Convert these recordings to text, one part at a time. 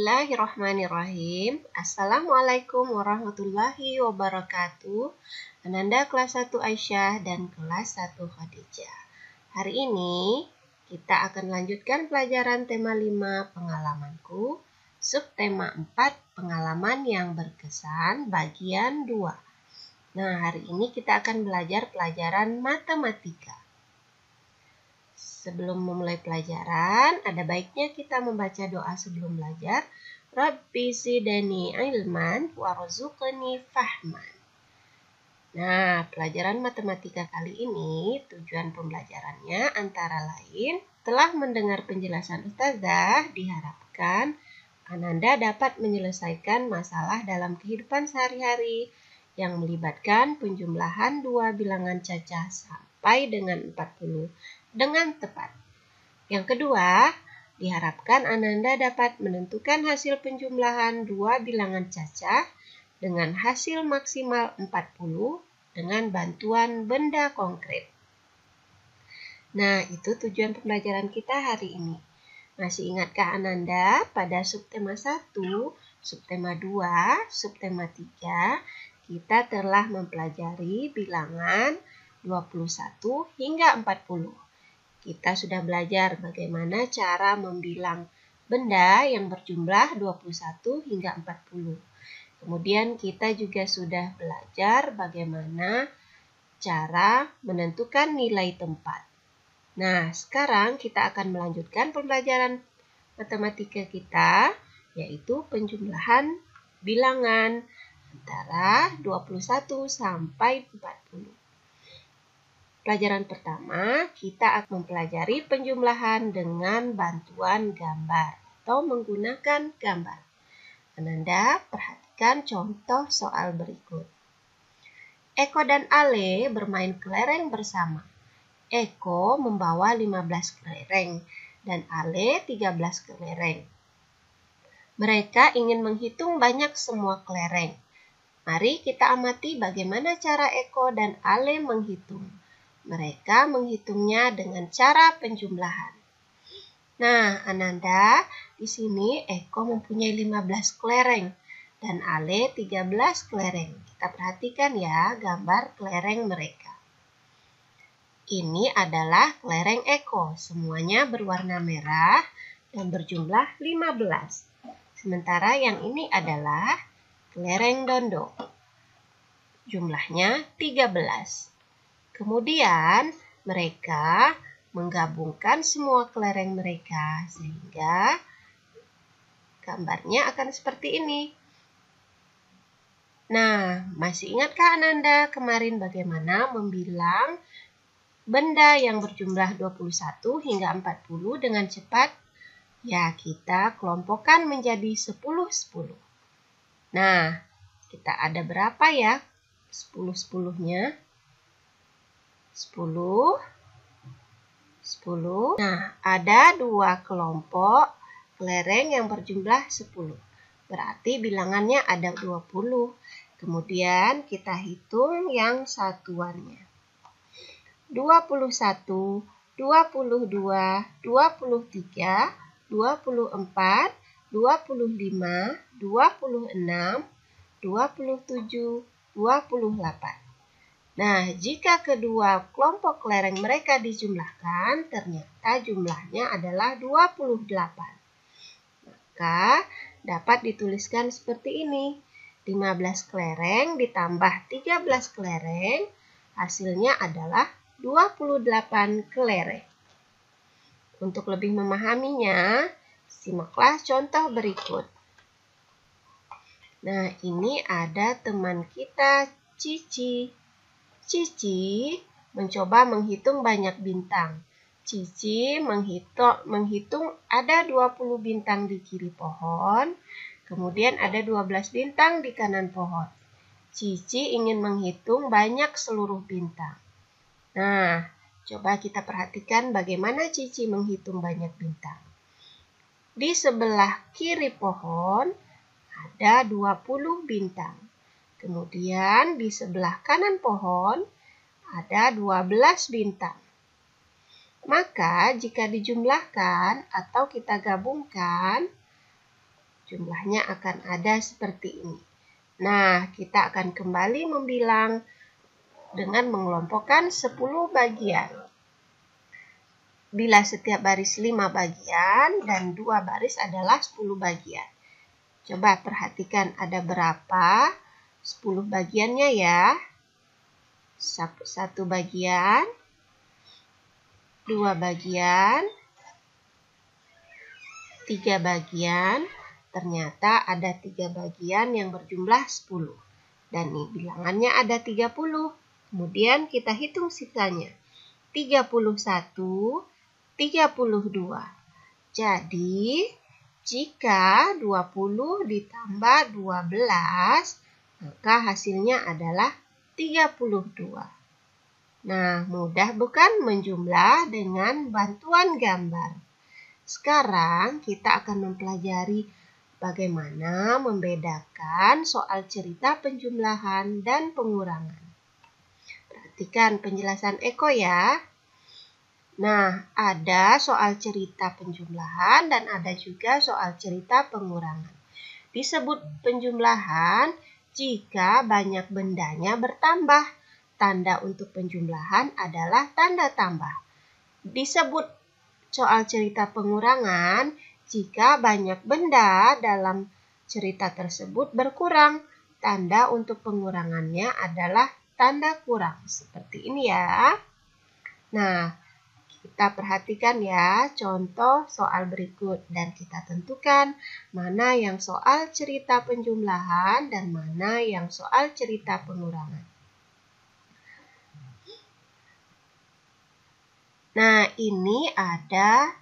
Bismillahirrahmanirrahim. Assalamualaikum warahmatullahi wabarakatuh. Ananda kelas 1 Aisyah dan kelas 1 Khadijah. Hari ini kita akan lanjutkan pelajaran tema 5 pengalamanku, subtema 4 pengalaman yang berkesan bagian 2. Nah, hari ini kita akan belajar pelajaran matematika. Sebelum memulai pelajaran, ada baiknya kita membaca doa sebelum belajar. Rabbi zidni ilman warzuqni fahman. Nah, pelajaran matematika kali ini, tujuan pembelajarannya antara lain, telah mendengar penjelasan Ustazah, diharapkan Ananda dapat menyelesaikan masalah dalam kehidupan sehari-hari yang melibatkan penjumlahan dua bilangan cacah sampai dengan 40 dengan tepat. Yang kedua, diharapkan Ananda dapat menentukan hasil penjumlahan dua bilangan cacah dengan hasil maksimal 40 dengan bantuan benda konkret. Nah, itu tujuan pembelajaran kita hari ini. Masih ingatkah Ananda pada subtema 1, subtema 2, subtema 3, kita telah mempelajari bilangan 21 hingga 40. Kita sudah belajar bagaimana cara membilang benda yang berjumlah 21 hingga 40. Kemudian kita juga sudah belajar bagaimana cara menentukan nilai tempat. Nah, sekarang kita akan melanjutkan pembelajaran matematika kita, yaitu penjumlahan bilangan antara 21 sampai 40. Pelajaran pertama, kita akan mempelajari penjumlahan dengan bantuan gambar atau menggunakan gambar. Ananda perhatikan contoh soal berikut. Eko dan Ale bermain kelereng bersama. Eko membawa 15 kelereng dan Ale 13 kelereng. Mereka ingin menghitung banyak semua kelereng. Mari kita amati bagaimana cara Eko dan Ale menghitung. Mereka menghitungnya dengan cara penjumlahan. Nah, Ananda, di sini Eko mempunyai 15 kelereng dan Ale 13 kelereng. Kita perhatikan ya gambar kelereng mereka. Ini adalah kelereng Eko, semuanya berwarna merah dan berjumlah 15. Sementara yang ini adalah kelereng Dondo. Jumlahnya 13. Kemudian mereka menggabungkan semua kelereng mereka sehingga gambarnya akan seperti ini. Nah, masih ingatkah Ananda kemarin bagaimana membilang benda yang berjumlah 21 hingga 40 dengan cepat? Ya, kita kelompokkan menjadi 10-10. Nah, kita ada berapa ya 10-10-nya? 10. Nah, ada dua kelompok kelereng yang berjumlah 10. Berarti bilangannya ada 20. Kemudian kita hitung yang satuannya. 21, 22, 23, 24, 25, 26, 27, 28. Nah, jika kedua kelompok kelereng mereka dijumlahkan, ternyata jumlahnya adalah 28. Maka dapat dituliskan seperti ini. 15 kelereng ditambah 13 kelereng, hasilnya adalah 28 kelereng. Untuk lebih memahaminya, simaklah contoh berikut. Nah, ini ada teman kita, Cici. Cici mencoba menghitung banyak bintang. Cici menghitung ada 20 bintang di kiri pohon, kemudian ada 12 bintang di kanan pohon. Cici ingin menghitung banyak seluruh bintang. Nah, coba kita perhatikan bagaimana Cici menghitung banyak bintang. Di sebelah kiri pohon ada 20 bintang. Kemudian di sebelah kanan pohon ada 12 bintang. Maka jika dijumlahkan atau kita gabungkan, Jumlahnya akan ada seperti ini. Nah, kita akan kembali membilang dengan mengelompokkan 10 bagian. Bila setiap baris 5 bagian dan 2 baris adalah 10 bagian. Coba perhatikan ada berapa 10 bagiannya ya. 1 bagian, 2 bagian, 3 bagian. Ternyata ada 3 bagian yang berjumlah 10. Dan nih bilangannya ada 30. Kemudian kita hitung sisanya. 31, 32. Jadi, jika 20 ditambah 12, maka hasilnya adalah 32. Nah, mudah bukan menjumlah dengan bantuan gambar? Sekarang kita akan mempelajari bagaimana membedakan soal cerita penjumlahan dan pengurangan. Perhatikan penjelasan Eko ya. Nah, ada soal cerita penjumlahan dan ada juga soal cerita pengurangan. Disebut penjumlahan jika banyak bendanya bertambah. Tanda untuk penjumlahan adalah tanda tambah. Disebut soal cerita pengurangan jika banyak benda dalam cerita tersebut berkurang. Tanda untuk pengurangannya adalah tanda kurang. Seperti ini ya. Nah, kita perhatikan ya contoh soal berikut dan kita tentukan mana yang soal cerita penjumlahan dan mana yang soal cerita pengurangan. Nah, ini ada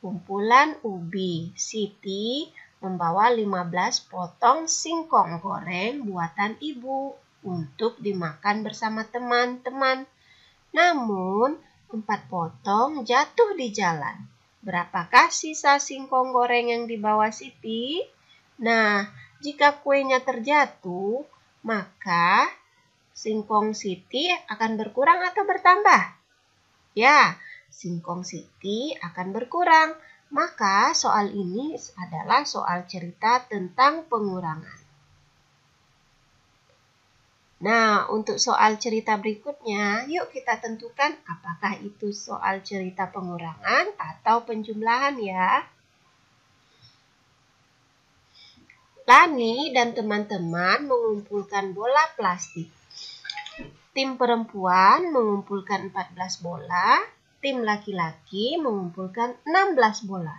kumpulan ubi. Siti membawa 15 potong singkong goreng buatan ibu untuk dimakan bersama teman-teman. Namun, 4 potong jatuh di jalan. Berapakah sisa singkong goreng yang dibawa Siti? Nah, jika kuenya terjatuh, maka singkong Siti akan berkurang atau bertambah? Ya, singkong Siti akan berkurang. Maka soal ini adalah soal cerita tentang pengurangan. Nah, untuk soal cerita berikutnya, yuk kita tentukan apakah itu soal cerita pengurangan atau penjumlahan ya. Lani dan teman-teman mengumpulkan bola plastik. Tim perempuan mengumpulkan 14 bola, tim laki-laki mengumpulkan 16 bola.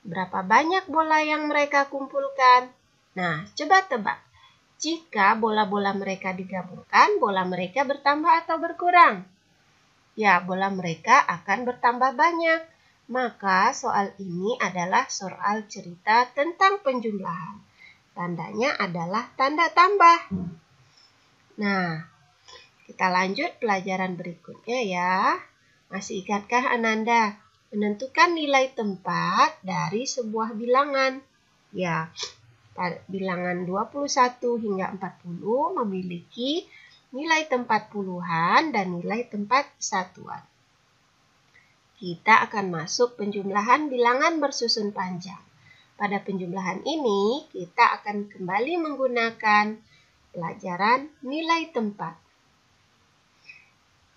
Berapa banyak bola yang mereka kumpulkan? Nah, coba tebak. Jika bola-bola mereka digabungkan, bola mereka bertambah atau berkurang? Ya, bola mereka akan bertambah banyak. Maka soal ini adalah soal cerita tentang penjumlahan. Tandanya adalah tanda tambah. Nah, kita lanjut pelajaran berikutnya ya. Masih ingatkah Ananda? Menentukan nilai tempat dari sebuah bilangan. Ya, bilangan 21 hingga 40 memiliki nilai tempat puluhan dan nilai tempat satuan. Kita akan masuk penjumlahan bilangan bersusun panjang. Pada penjumlahan ini, kita akan kembali menggunakan pelajaran nilai tempat.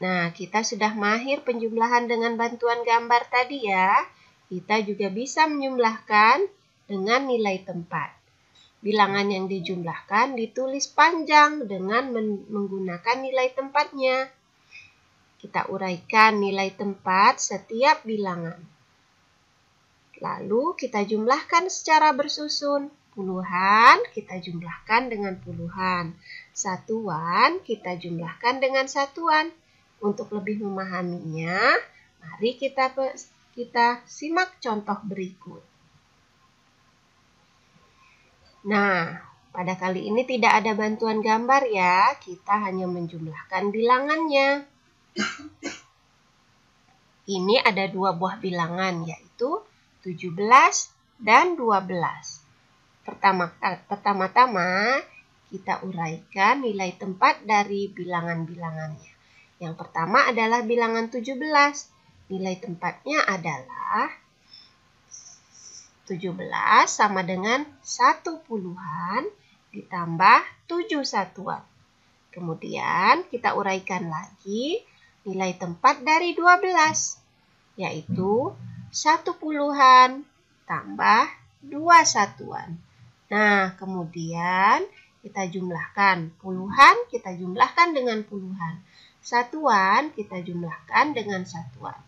Nah, kita sudah mahir penjumlahan dengan bantuan gambar tadi ya. Kita juga bisa menjumlahkan dengan nilai tempat. Bilangan yang dijumlahkan ditulis panjang dengan menggunakan nilai tempatnya. Kita uraikan nilai tempat setiap bilangan. Lalu kita jumlahkan secara bersusun. Puluhan kita jumlahkan dengan puluhan. Satuan kita jumlahkan dengan satuan. Untuk lebih memahaminya, mari kita simak contoh berikut. Nah, pada kali ini tidak ada bantuan gambar ya, kita hanya menjumlahkan bilangannya. Ini ada 2 buah bilangan, yaitu 17 dan 12. Pertama-tama, kita uraikan nilai tempat dari bilangan-bilangannya. Yang pertama adalah bilangan 17. Nilai tempatnya adalah 17 sama dengan 1 puluhan ditambah 7 satuan. Kemudian kita uraikan lagi nilai tempat dari 12, yaitu 1 puluhan tambah 2 satuan. Nah, kemudian kita jumlahkan. Puluhan kita jumlahkan dengan puluhan. Satuan kita jumlahkan dengan satuan.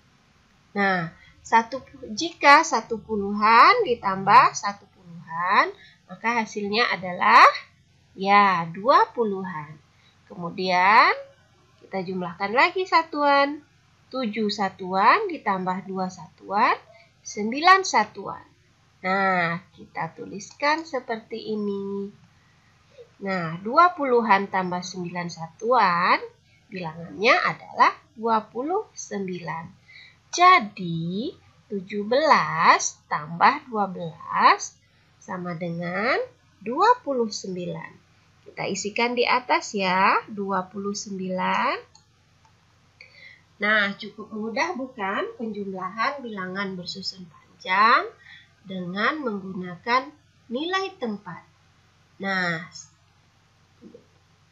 Nah, jika 1 puluhan ditambah 1 puluhan, maka hasilnya adalah 2 puluhan. Kemudian kita jumlahkan lagi satuan. 7 satuan ditambah 2 satuan, 9 satuan. Nah, kita tuliskan seperti ini. Nah, 20 puluhan tambah 9 satuan, bilangannya adalah 29. Jadi, 17 tambah 12 sama dengan 29. Kita isikan di atas ya, 29. Nah, cukup mudah bukan penjumlahan bilangan bersusun panjang dengan menggunakan nilai tempat. Nah,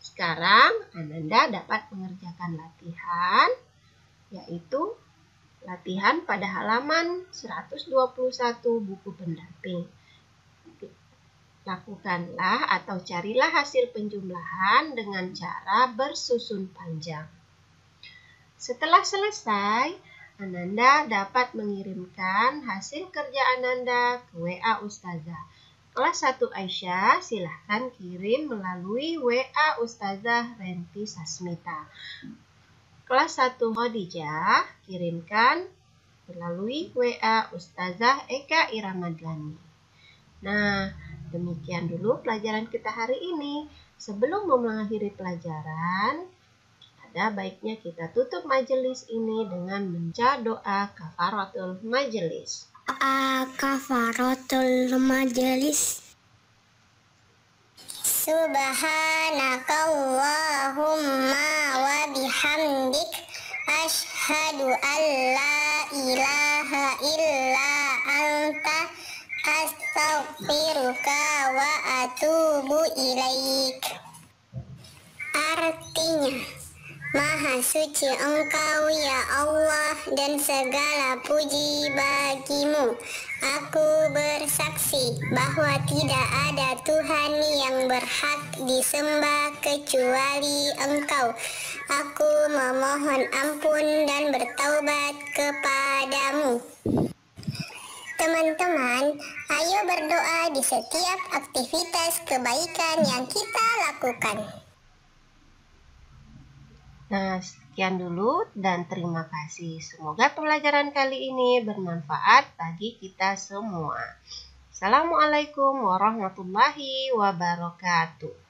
sekarang Ananda dapat mengerjakan latihan, yaitu latihan pada halaman 121 buku pendamping. Lakukanlah atau carilah hasil penjumlahan dengan cara bersusun panjang. Setelah selesai, Ananda dapat mengirimkan hasil kerja Ananda ke WA Ustazah. Kelas 1 Aisyah, silahkan kirim melalui WA Ustazah Renti Sasmita. Kelas 1 Khadijah, kirimkan melalui WA Ustazah Eka Iramadlani. Nah, demikian dulu pelajaran kita hari ini. Sebelum mengakhiri pelajaran, ada baiknya kita tutup majelis ini dengan membaca doa kafaratul majelis. Kafaratul majelis. Subhanakallahumma wa bihamdik asyhadu an la ilaha illa anta astaghfiruka wa atubu ilaik. Artinya, Maha suci Engkau ya Allah dan segala puji bagimu. Aku bersaksi bahwa tidak ada Tuhan yang berhak disembah kecuali Engkau. Aku memohon ampun dan bertaubat kepadamu. Teman-teman, ayo berdoa di setiap aktivitas kebaikan yang kita lakukan. Nah, sekian dulu dan terima kasih. Semoga pelajaran kali ini bermanfaat bagi kita semua. Assalamualaikum warahmatullahi wabarakatuh.